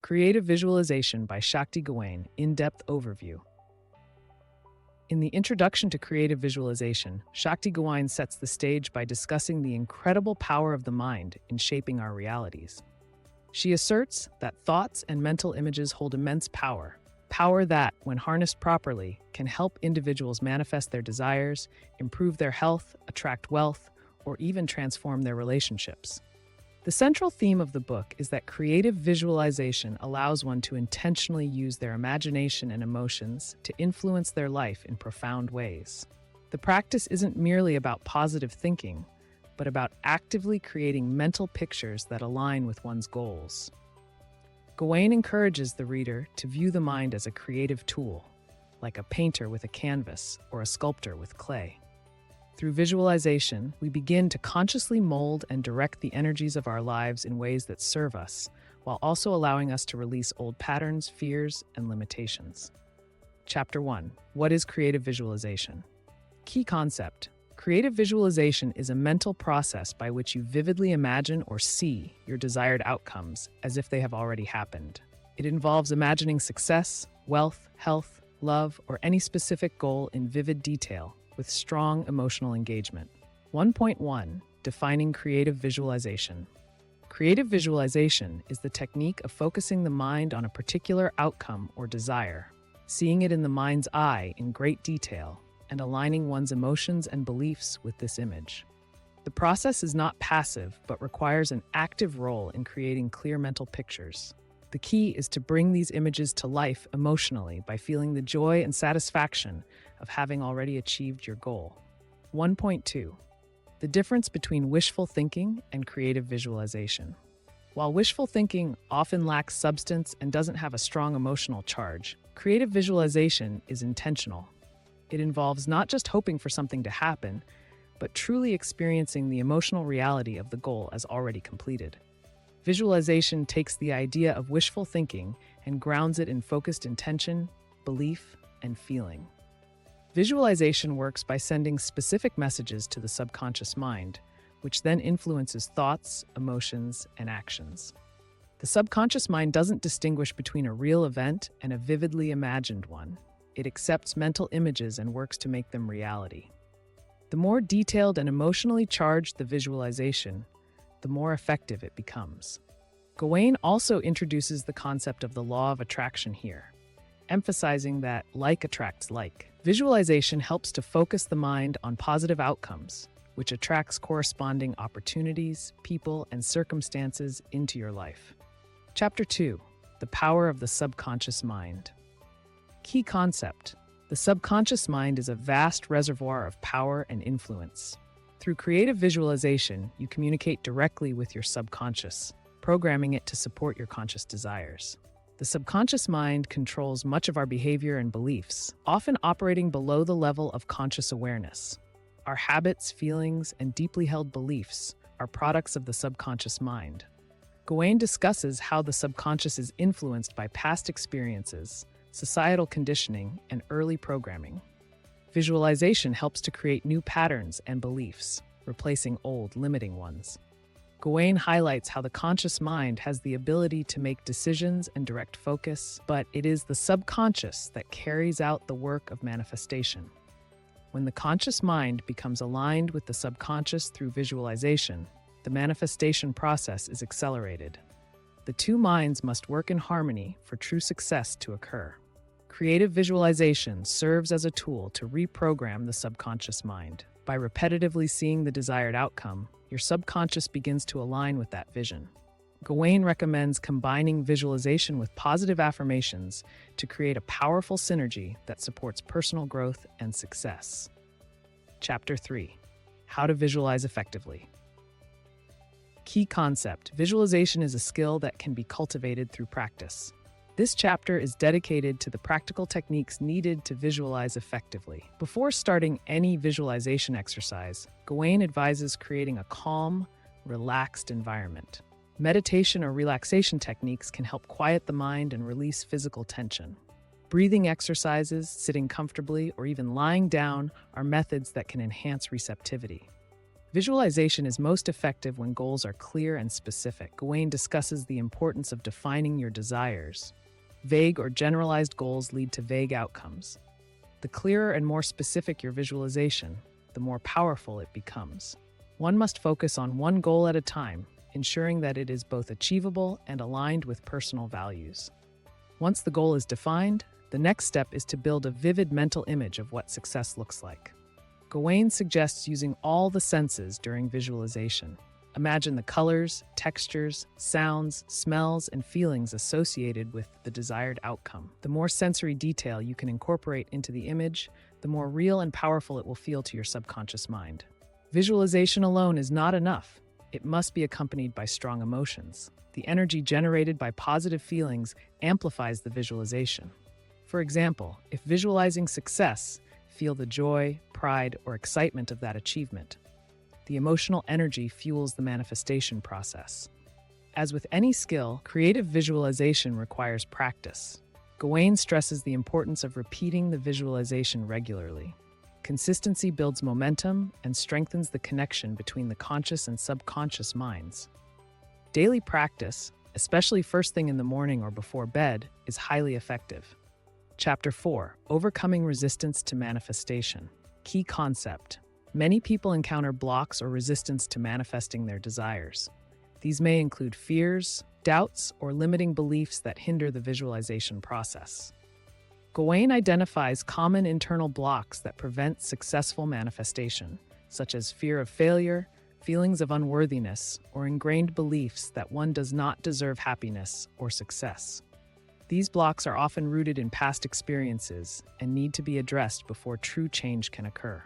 Creative Visualization by Shakti Gawain, In-Depth Overview. In the introduction to creative visualization, Shakti Gawain sets the stage by discussing the incredible power of the mind in shaping our realities. She asserts that thoughts and mental images hold immense power that, when harnessed properly, can help individuals manifest their desires, improve their health, attract wealth, or even transform their relationships. The central theme of the book is that creative visualization allows one to intentionally use their imagination and emotions to influence their life in profound ways. The practice isn't merely about positive thinking, but about actively creating mental pictures that align with one's goals. Gawain encourages the reader to view the mind as a creative tool, like a painter with a canvas or a sculptor with clay. Through visualization, we begin to consciously mold and direct the energies of our lives in ways that serve us, while also allowing us to release old patterns, fears, and limitations. Chapter 1. What is creative visualization? Key concept. Creative visualization is a mental process by which you vividly imagine or see your desired outcomes as if they have already happened. It involves imagining success, wealth, health, love, or any specific goal in vivid detail, with strong emotional engagement. 1.1. Defining creative visualization. Creative visualization is the technique of focusing the mind on a particular outcome or desire, seeing it in the mind's eye in great detail, and aligning one's emotions and beliefs with this image. The process is not passive, but requires an active role in creating clear mental pictures. The key is to bring these images to life emotionally by feeling the joy and satisfaction of having already achieved your goal. 1.2. The difference between wishful thinking and creative visualization. While wishful thinking often lacks substance and doesn't have a strong emotional charge, creative visualization is intentional. It involves not just hoping for something to happen, but truly experiencing the emotional reality of the goal as already completed. Visualization takes the idea of wishful thinking and grounds it in focused intention, belief, and feeling. Visualization works by sending specific messages to the subconscious mind, which then influences thoughts, emotions, and actions. The subconscious mind doesn't distinguish between a real event and a vividly imagined one. It accepts mental images and works to make them reality. The more detailed and emotionally charged the visualization, the more effective it becomes. Gawain also introduces the concept of the law of attraction here, emphasizing that like attracts like. Visualization helps to focus the mind on positive outcomes, which attracts corresponding opportunities, people, and circumstances into your life. Chapter 2. The power of the subconscious mind. Key concept. The subconscious mind is a vast reservoir of power and influence. Through creative visualization, you communicate directly with your subconscious, programming it to support your conscious desires. The subconscious mind controls much of our behavior and beliefs, often operating below the level of conscious awareness. Our habits, feelings, and deeply held beliefs are products of the subconscious mind. Gawain discusses how the subconscious is influenced by past experiences, societal conditioning, and early programming. Visualization helps to create new patterns and beliefs, replacing old, limiting ones. Gawain highlights how the conscious mind has the ability to make decisions and direct focus, but it is the subconscious that carries out the work of manifestation. When the conscious mind becomes aligned with the subconscious through visualization, the manifestation process is accelerated. The two minds must work in harmony for true success to occur. Creative visualization serves as a tool to reprogram the subconscious mind. By repetitively seeing the desired outcome, your subconscious begins to align with that vision. Gawain recommends combining visualization with positive affirmations to create a powerful synergy that supports personal growth and success. Chapter 3. How to visualize effectively. Key concept. Visualization is a skill that can be cultivated through practice. This chapter is dedicated to the practical techniques needed to visualize effectively. Before starting any visualization exercise, Gawain advises creating a calm, relaxed environment. Meditation or relaxation techniques can help quiet the mind and release physical tension. Breathing exercises, sitting comfortably, or even lying down are methods that can enhance receptivity. Visualization is most effective when goals are clear and specific. Gawain discusses the importance of defining your desires. Vague or generalized goals lead to vague outcomes. The clearer and more specific your visualization, the more powerful it becomes. One must focus on one goal at a time, ensuring that it is both achievable and aligned with personal values. Once the goal is defined, the next step is to build a vivid mental image of what success looks like. Gawain suggests using all the senses during visualization. Imagine the colors, textures, sounds, smells, and feelings associated with the desired outcome. The more sensory detail you can incorporate into the image, the more real and powerful it will feel to your subconscious mind. Visualization alone is not enough. It must be accompanied by strong emotions. The energy generated by positive feelings amplifies the visualization. For example, if visualizing success, feel the joy, pride, or excitement of that achievement. The emotional energy fuels the manifestation process. As with any skill, creative visualization requires practice. Gawain stresses the importance of repeating the visualization regularly. Consistency builds momentum and strengthens the connection between the conscious and subconscious minds. Daily practice, especially first thing in the morning or before bed, is highly effective. Chapter 4: Overcoming Resistance to Manifestation. Key concept. Many people encounter blocks or resistance to manifesting their desires. These may include fears, doubts, or limiting beliefs that hinder the visualization process. Gawain identifies common internal blocks that prevent successful manifestation, such as fear of failure, feelings of unworthiness, or ingrained beliefs that one does not deserve happiness or success. These blocks are often rooted in past experiences and need to be addressed before true change can occur.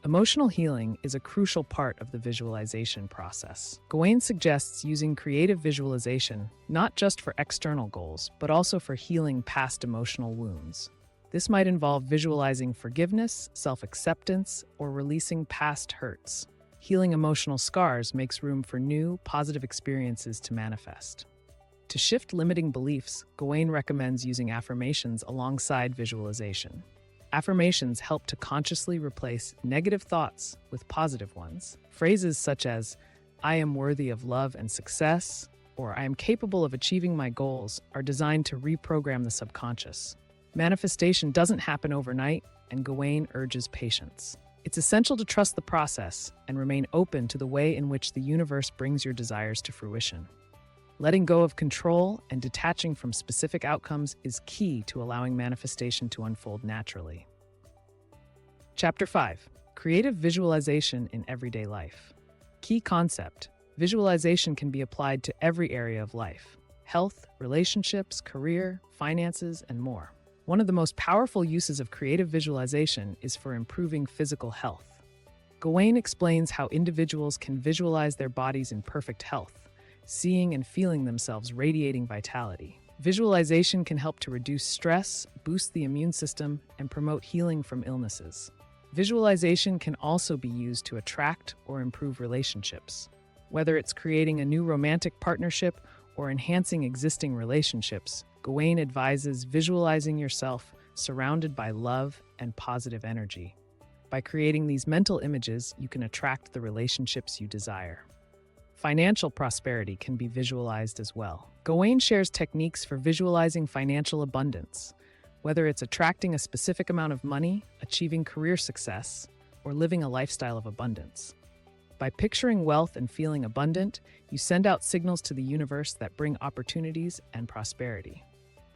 Emotional healing is a crucial part of the visualization process. Gawain suggests using creative visualization not just for external goals, but also for healing past emotional wounds. This might involve visualizing forgiveness, self-acceptance, or releasing past hurts. Healing emotional scars makes room for new, positive experiences to manifest. To shift limiting beliefs, Gawain recommends using affirmations alongside visualization. Affirmations help to consciously replace negative thoughts with positive ones. Phrases such as, "I am worthy of love and success," or "I am capable of achieving my goals," are designed to reprogram the subconscious. Manifestation doesn't happen overnight, and Gawain urges patience. It's essential to trust the process and remain open to the way in which the universe brings your desires to fruition. Letting go of control and detaching from specific outcomes is key to allowing manifestation to unfold naturally. Chapter 5: Creative Visualization in Everyday Life. Key concept: visualization can be applied to every area of life: health, relationships, career, finances, and more. One of the most powerful uses of creative visualization is for improving physical health. Gawain explains how individuals can visualize their bodies in perfect health, seeing and feeling themselves radiating vitality. Visualization can help to reduce stress, boost the immune system, and promote healing from illnesses. Visualization can also be used to attract or improve relationships. Whether it's creating a new romantic partnership or enhancing existing relationships, Gawain advises visualizing yourself surrounded by love and positive energy. By creating these mental images, you can attract the relationships you desire. Financial prosperity can be visualized as well. Gawain shares techniques for visualizing financial abundance, whether it's attracting a specific amount of money, achieving career success, or living a lifestyle of abundance. By picturing wealth and feeling abundant, you send out signals to the universe that bring opportunities and prosperity.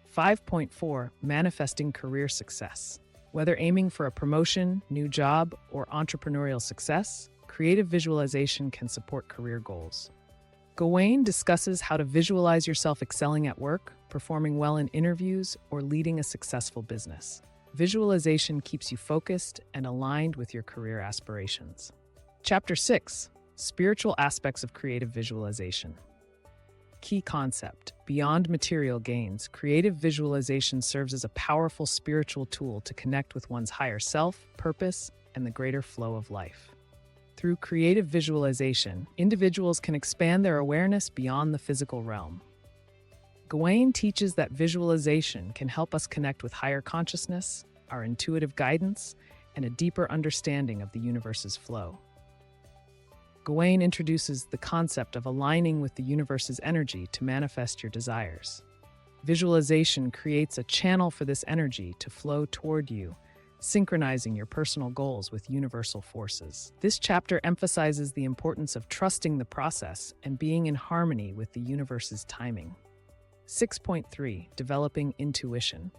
5.4 Manifesting Career Success. Whether aiming for a promotion, new job, or entrepreneurial success, creative visualization can support career goals. Gawain discusses how to visualize yourself excelling at work, performing well in interviews, or leading a successful business. Visualization keeps you focused and aligned with your career aspirations. Chapter 6: Spiritual Aspects of Creative Visualization. Key concept: beyond material gains, creative visualization serves as a powerful spiritual tool to connect with one's higher self, purpose, and the greater flow of life. Through creative visualization, individuals can expand their awareness beyond the physical realm. Gawain teaches that visualization can help us connect with higher consciousness, our intuitive guidance, and a deeper understanding of the universe's flow. Gawain introduces the concept of aligning with the universe's energy to manifest your desires. Visualization creates a channel for this energy to flow toward you, synchronizing your personal goals with universal forces. This chapter emphasizes the importance of trusting the process and being in harmony with the universe's timing. 6.3. Developing intuition.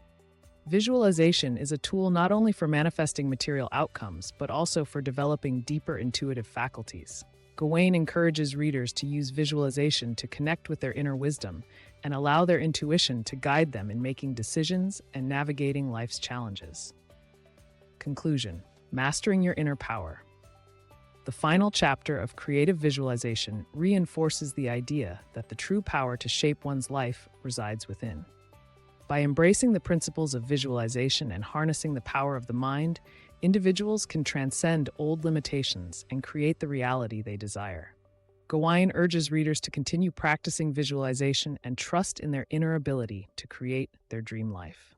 Visualization is a tool not only for manifesting material outcomes, but also for developing deeper intuitive faculties. Gawain encourages readers to use visualization to connect with their inner wisdom and allow their intuition to guide them in making decisions and navigating life's challenges. Conclusion: mastering your inner power. The final chapter of creative visualization reinforces the idea that the true power to shape one's life resides within. By embracing the principles of visualization and harnessing the power of the mind, individuals can transcend old limitations and create the reality they desire. Gawain urges readers to continue practicing visualization and trust in their inner ability to create their dream life.